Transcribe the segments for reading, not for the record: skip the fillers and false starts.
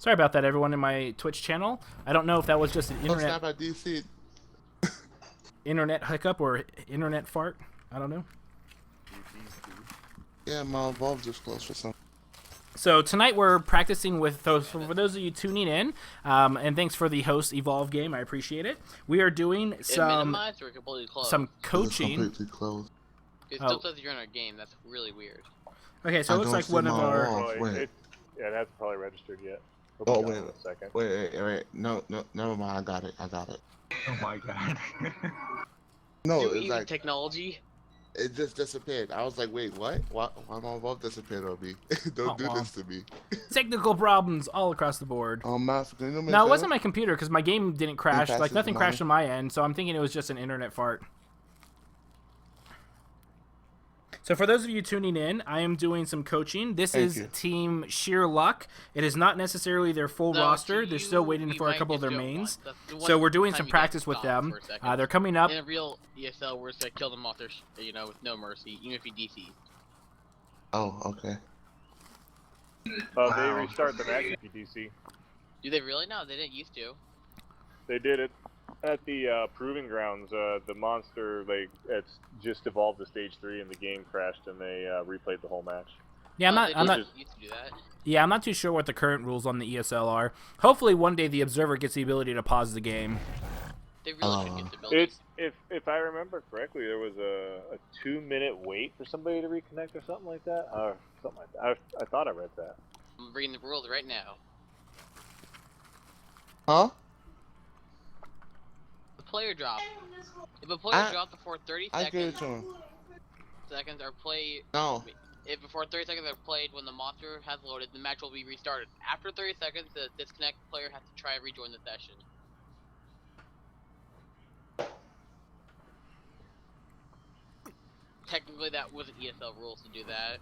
Sorry about that, everyone in my Twitch channel. I don't know if that was just an internet hiccup or internet fart. I don't know. Yeah, my Evolve just closed for some. So tonight we're practicing with those. For those of you tuning in, and thanks for the host Evolve game. I appreciate it. We are doing some coaching. It's completely closed. It still says you're in our game. That's really weird. Okay, so it looks like one of our. Yeah, it hasn't probably registered yet. Oh wait, wait. No, never mind. I got it. Oh my god. No, Dude, it's even like technology. it just disappeared. I was like, wait, what? Why my Evolve disappeared on me? Don't do this to me. Technical problems all across the board. Master, can you No, it wasn't my computer because my game didn't crash. Like nothing crashed on my end, so I'm thinking it was just an internet fart. So for those of you tuning in, I am doing some coaching. This is Team Shear Luck. It is not necessarily their full roster. They're still waiting for a couple of their mains. So we're doing some practice with them. They're coming up. In a real ESL, we're just gonna kill them off their, with no mercy, even if you DC. Oh, okay. They restart the match if you DC. Do they really? No, they didn't used to. They did it at the proving grounds. The monster it's just evolved to stage 3 and the game crashed and they replayed the whole match. Yeah, I'm not. Used to do that. Yeah, I'm not too sure what the current rules on the ESL are. Hopefully, one day the observer gets the ability to pause the game. They really should get the ability. If I remember correctly, there was a 2-minute wait for somebody to reconnect or something like that. Something like that. I thought I read that. I'm reading the rules right now. Huh? Player drop. If a player dropped before 30 I give it to him. seconds are played. No. If before 30 seconds are played when the monster has loaded, the match will be restarted. After 30 seconds, the disconnect player has to try and rejoin the session. Technically, that wasn't ESL rules to do that.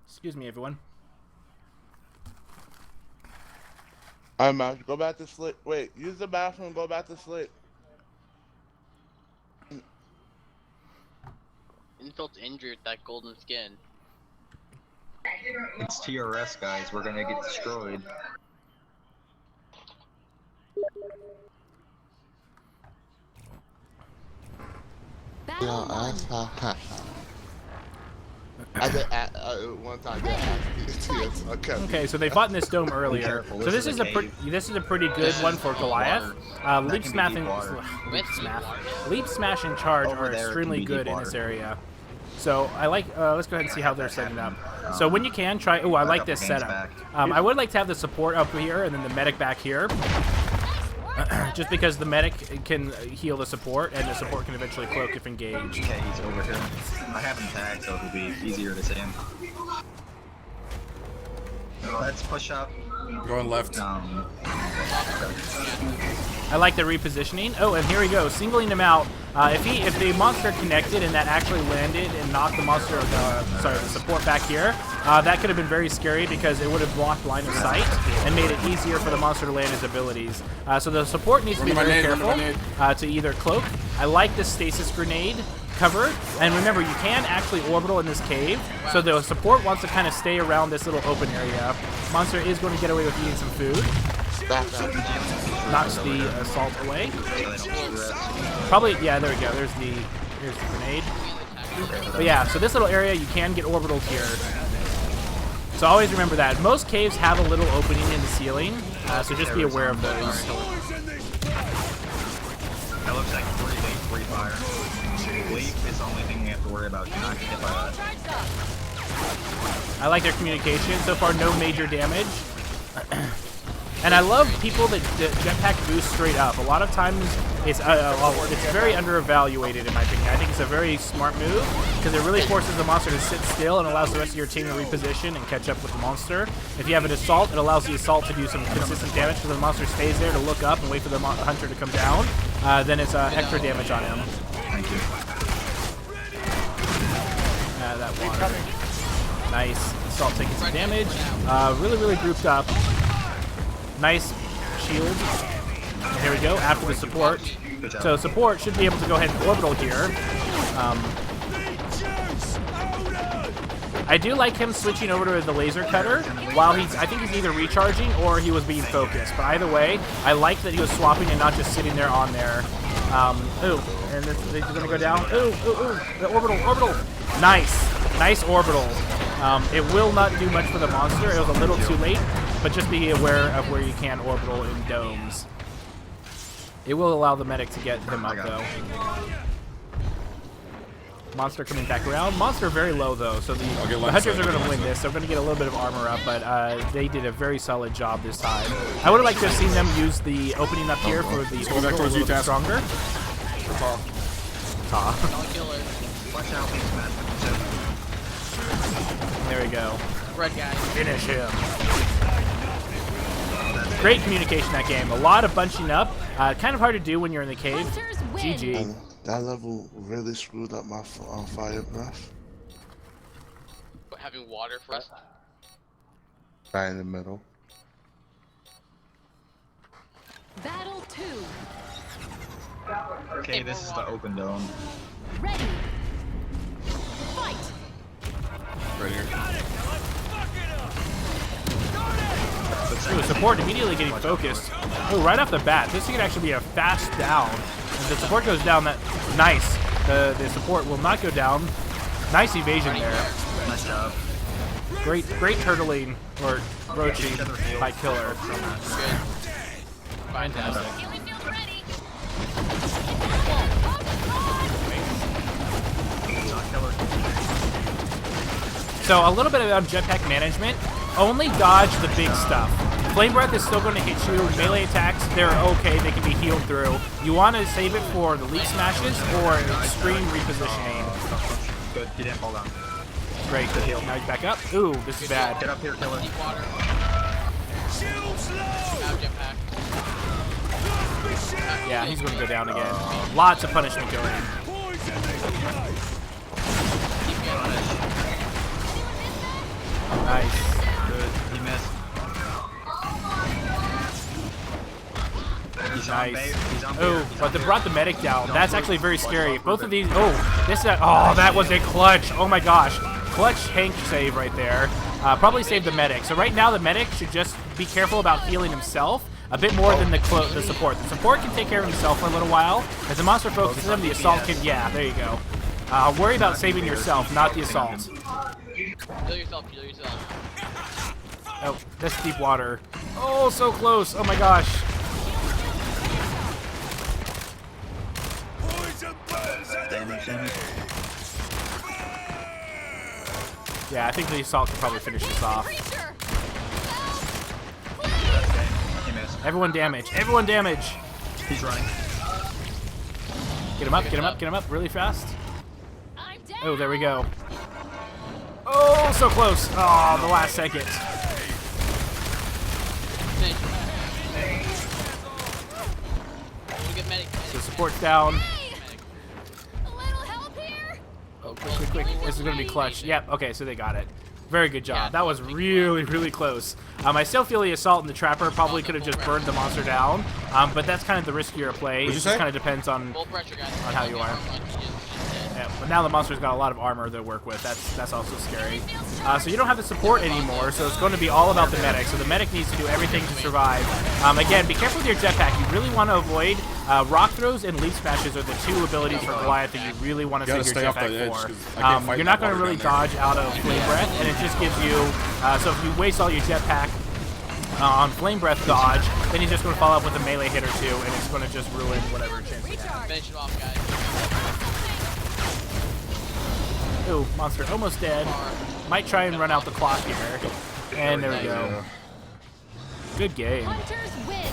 Excuse me, everyone. Alright, man, go back to sleep. Wait, use the bathroom, go back to sleep. Insult injured that golden skin. It's TRS, guys. We're gonna get destroyed. Yeah, I did one time. Okay, so they fought in this dome earlier. So this is a pretty good one for Goliath. Leap smash and charge are extremely good in this area. So I like. Let's go ahead and see how they're setting up. So when you can try. Oh, I like this setup. I would like to have the support up here and then the medic back here. Just because the medic can heal the support, and the support can eventually cloak if engaged. Okay, he's over here. I have him tagged, so it'll be easier to see him. Let's push up. Going left. I like the repositioning. Oh, and here we go, singling him out. If the monster connected and that actually landed and knocked the monster, the support back here, that could have been very scary because it would have blocked line of sight and made it easier for the monster to land his abilities. So the support needs to be very careful to either cloak. I like the stasis grenade cover, and remember, you can actually orbital in this cave, so the support wants to kind of stay around this little open area. Monster is going to get away with eating some food. Knocks the assault away. Probably, yeah, there we go. Here's the grenade. But yeah, so this little area, you can get orbital here. So always remember that. Most caves have a little opening in the ceiling, so just be aware of those. That looks like free fire. Leap is the only thing we have to worry about. Do not get hit by that. I like their communication. So far, no major damage. And I love people that jetpack boost straight up. A lot of times, it's very underevaluated in my opinion. I think it's a very smart move because it really forces the monster to sit still and allows the rest of your team to reposition and catch up with the monster. If you have an assault, it allows the assault to do some consistent damage because the monster stays there to look up and wait for the hunter to come down. Then it's extra damage on him. Thank you. That water. Nice. Assault taking some damage. Really grouped up. Nice shield. And here we go, after the support. Good job. So support should be able to go ahead and orbital here. I do like him switching over to the laser cutter while I think he's either recharging or he was being focused. But either way, I like that he was swapping and not just sitting there on there. Ooh, and they're gonna go down. Ooh, the orbital. Nice orbital. It will not do much for the monster. It was a little too late, but just be aware of where you can orbital in domes. It will allow the medic to get him up though. Monster coming back around. Monster very low though, so the hunters are going to win this. They're going to get a little bit of armor up, but they did a very solid job this time. I would have liked to have seen them use the opening up here for the orbital a little bit stronger. Watch out, please, Matt. There we go. Red guy. Finish him. Great communication that game. A lot of bunching up. Kind of hard to do when you're in the cave. GG. That level really screwed up my fire breath. But having water for us. Right in the middle. Battle 2. Okay, this is the open dome. Ready. Fight. Right here. Ooh, support immediately getting focused. Oh, right off the bat, this could actually be a fast down. If the support goes down, that nice. The support will not go down. Nice evasion there. Nice job. Great turtling or roaching by killer. Fantastic. Healing field ready. So a little bit about jetpack management. Only dodge the big stuff. Flame Breath is still going to hit you. Melee attacks, they're okay. They can be healed through. You want to save it for the leak smashes or extreme repositioning. Good, he didn't fall down. Great. Now he's back up. Ooh, this is bad. Get up here, killer. Deep water. Have jetpack. Yeah, he's going to go down again. Lots of punishment going in. Nice. Good, he missed. He's on bait. He's on Oh, bait. but they brought the medic down. That's actually very scary. Both of these. Oh, that was a clutch. Oh my gosh, clutch tank save right there. Probably saved the medic. So right now the medic should just be careful about healing himself a bit more than the support. The support can take care of himself for a little while. As the monster focuses him, the assault can. Yeah, there you go. Worry about saving yourself, not the assault. Heal yourself. Oh, that's deep water. Oh, so close. Oh my gosh. Damage. Yeah, I think the assault can probably finish this off. He missed. Everyone damage. Everyone damage. He's running. Get him up, get him up, get him up really fast. I'm down. Oh, there we go. Oh, so close. Oh, the last second. Finish. We'll get medic. So support's down. Hey! A little help here. Oh, quick. This is going to be clutch. Yep, okay, so they got it. Very good job. Yeah, That was really close. I still feel the assault and the trapper probably could have just burned the monster down, but that's kind of the riskier play. It What'd you just say? kind of depends on Full pressure, guys. how you are. Yeah, but now the monster's got a lot of armor to work with. That's also scary. So you don't have the support anymore, so it's going to be all about the medic. So the medic needs to do everything to survive. Again, be careful with your jetpack. You really want to avoid rock throws and leaf smashes are the two abilities for Goliath that you really want to You save gotta your stay off jetpack that edge, for. 'cause I can't fight You're not that going to water really down there. dodge out of Flame Breath, and it just gives you... so if you waste all your jetpack on Flame Breath dodge, then he's just going to follow up with a melee hit or two, and it's going to just ruin whatever chance you have. Finish him off, guys. Ooh, monster almost dead. Might try and run out the clock here. And there we go. Good game. Hunters win.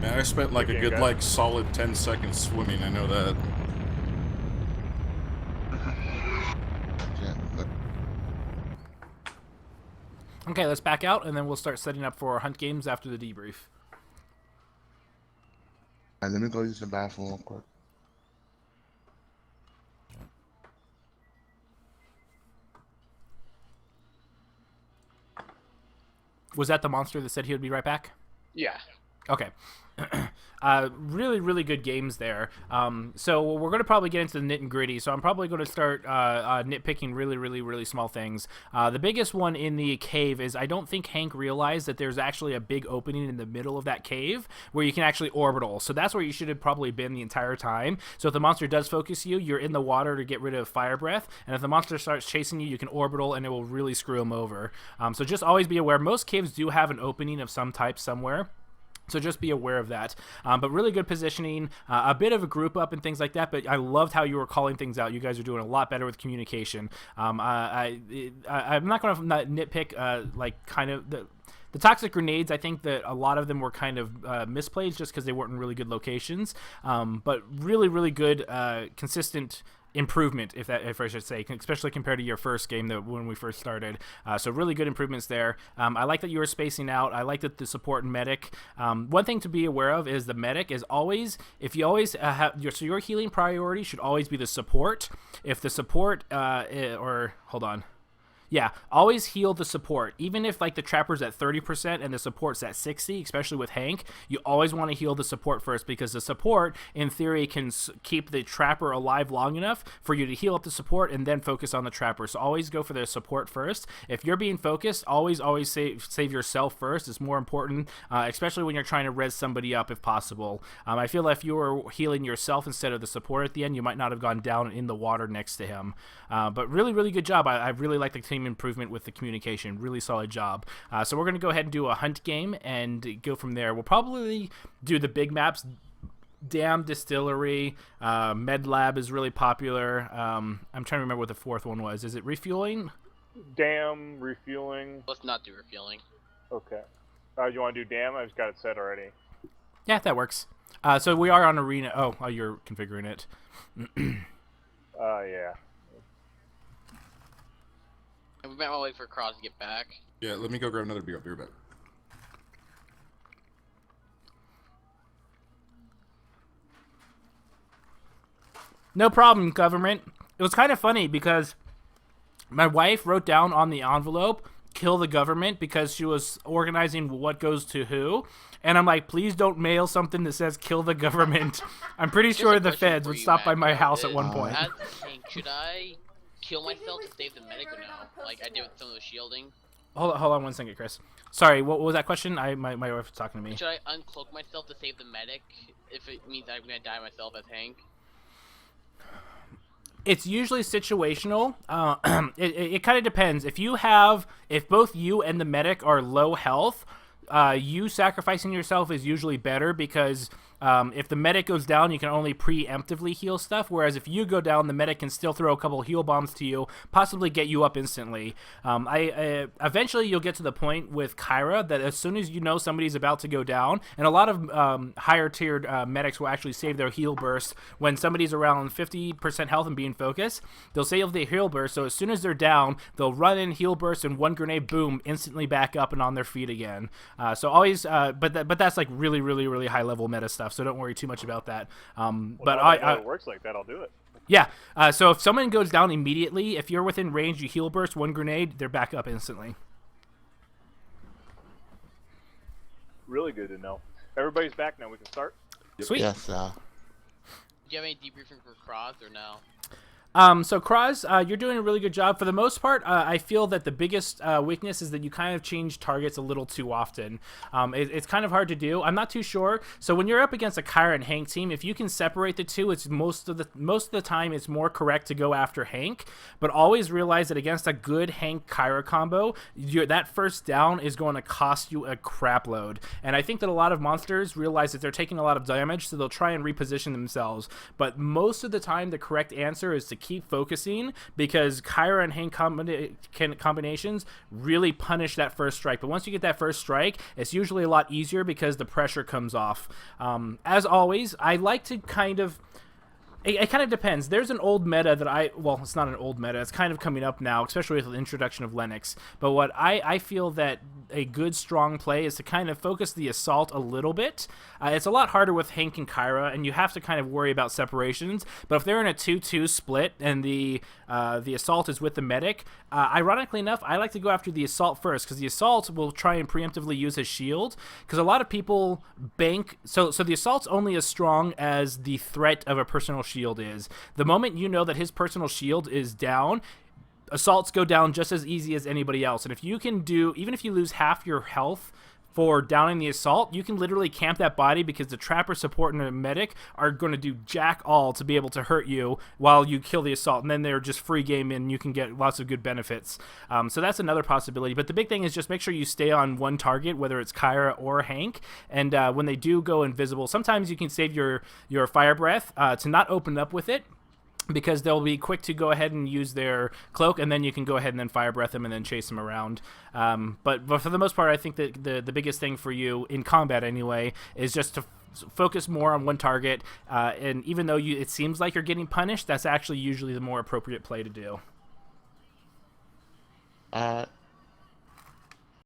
Man, I spent like a good, like, solid 10 seconds swimming. I know that. Yeah, look. Okay, let's back out, and then we'll start setting up for our hunt games after the debrief. Alright, let me go use the bathroom real quick. Was that the monster that said he would be right back? Yeah. Okay. Really, really good games there. So we're going to probably get into the nit and gritty. So I'm probably going to start nitpicking really, really, really small things. The biggest one in the cave is I don't think Hank realized that there's actually a big opening in the middle of that cave where you can actually orbital. So that's where you should have probably been the entire time. So if the monster does focus you, you're in the water to get rid of fire breath. And if the monster starts chasing you, you can orbital and it will really screw him over. So just always be aware. Most caves do have an opening of some type somewhere. So just be aware of that. But really good positioning, a bit of a group up and things like that. But I loved how you were calling things out. You guys are doing a lot better with communication. I'm not going to nitpick like kind of the toxic grenades. I think that a lot of them were kind of misplays just because they weren't in really good locations. But really, really good, consistent improvement, if I should say, especially compared to your first game when we first started. So really good improvements there. I like that you were spacing out. I like that the support and medic. One thing to be aware of is the medic is always, if you always have your healing priority should always be the support. If the support Yeah, always heal the support. Even if like the trapper's at 30% and the support's at 60%, especially with Hank, you always want to heal the support first because the support, in theory, can keep the trapper alive long enough for you to heal up the support and then focus on the trapper. So always go for the support first. If you're being focused, always save yourself first. It's more important, especially when you're trying to res somebody up if possible. I feel like if you were healing yourself instead of the support at the end, you might not have gone down in the water next to him. But really, really good job. I really like the team improvement with the communication. Really solid job. So we're going to go ahead and do a hunt game and go from there. We'll probably do the big maps. Dam, Distillery, Med Lab is really popular. I'm trying to remember what the fourth one was. Is it refueling? Dam, refueling. Let's not do refueling. Okay. You want to do dam? I've got it set already. Yeah, that works. So we are on arena. Oh, you're configuring it. Yeah. And we might want to wait for Cross to get back. Yeah, let me go grab another beer. I'll be right back. No problem, government. It was kind of funny because my wife wrote down on the envelope, kill the government, because she was organizing what goes to who. And I'm like, please don't mail something that says kill the government. I'm pretty sure the feds would stop by my house at one point. As Hank, should I kill myself to save the medic or no? Like I did with some of the shielding. Hold on 1 second, Chris. Sorry, what was that question? My wife was talking to me. Should I uncloak myself to save the medic if it means I'm gonna die myself as Hank? It's usually situational. It kind of depends. If both you and the medic are low health, you sacrificing yourself is usually better because if the medic goes down, you can only preemptively heal stuff, whereas if you go down, the medic can still throw a couple heal bombs to you, possibly get you up instantly. Eventually, you'll get to the point with Kyra that as soon as you know somebody's about to go down, and a lot of higher-tiered medics will actually save their heal burst when somebody's around 50% health and being focused. They'll save the heal burst, so as soon as they're down, they'll run in, heal burst, and one grenade, boom, instantly back up and on their feet again. So always, but that's like really, really, really high-level meta stuff. So don't worry too much about that. But it works like that. I'll do it. Yeah. So if someone goes down immediately, if you're within range, you heal burst one grenade, they're back up instantly. Really good to know. Everybody's back now. We can start. Sweet. Yes. Do you have any debriefing for Cross or no? So Kraz, you're doing a really good job. For the most part, I feel that the biggest weakness is that you kind of change targets a little too often. It's kind of hard to do. I'm not too sure. So when you're up against a Kyra and Hank team, if you can separate the two, it's most of the time it's more correct to go after Hank. But always realize that against a good Hank Kyra combo, that first down is going to cost you a crap load. And I think that a lot of monsters realize that they're taking a lot of damage, so they'll try and reposition themselves. But most of the time, the correct answer is to keep focusing, because Kyra and Hank combinations really punish that first strike. But once you get that first strike, it's usually a lot easier because the pressure comes off. As always, I like to kind of It kind of depends. There's an old meta that well, it's not an old meta. It's kind of coming up now, especially with the introduction of Lennox. But what I feel that a good, strong play is to kind of focus the assault a little bit. It's a lot harder with Hank and Kyra, and you have to kind of worry about separations. But if they're in a 2-2 split and the assault is with the medic, ironically enough, I like to go after the assault first, because the assault will try and preemptively use his shield. Because a lot of people bank... So the assault's only as strong as the threat of a personal shield is. The moment you know that his personal shield is down, assaults go down just as easy as anybody else. And if you can even if you lose half your health for downing the assault, you can literally camp that body, because the trapper, support, and the medic are going to do jack all to be able to hurt you while you kill the assault, and then they're just free game and you can get lots of good benefits. So that's another possibility. But the big thing is just make sure you stay on one target, whether it's Kyra or Hank, and when they do go invisible, sometimes you can save your fire breath to not open up with it, because they'll be quick to go ahead and use their cloak, and then you can go ahead and then fire breath them and then chase them around. But for the most part, I think that the biggest thing for you in combat anyway is just to focus more on one target, and even though it seems like you're getting punished, that's actually usually the more appropriate play to do.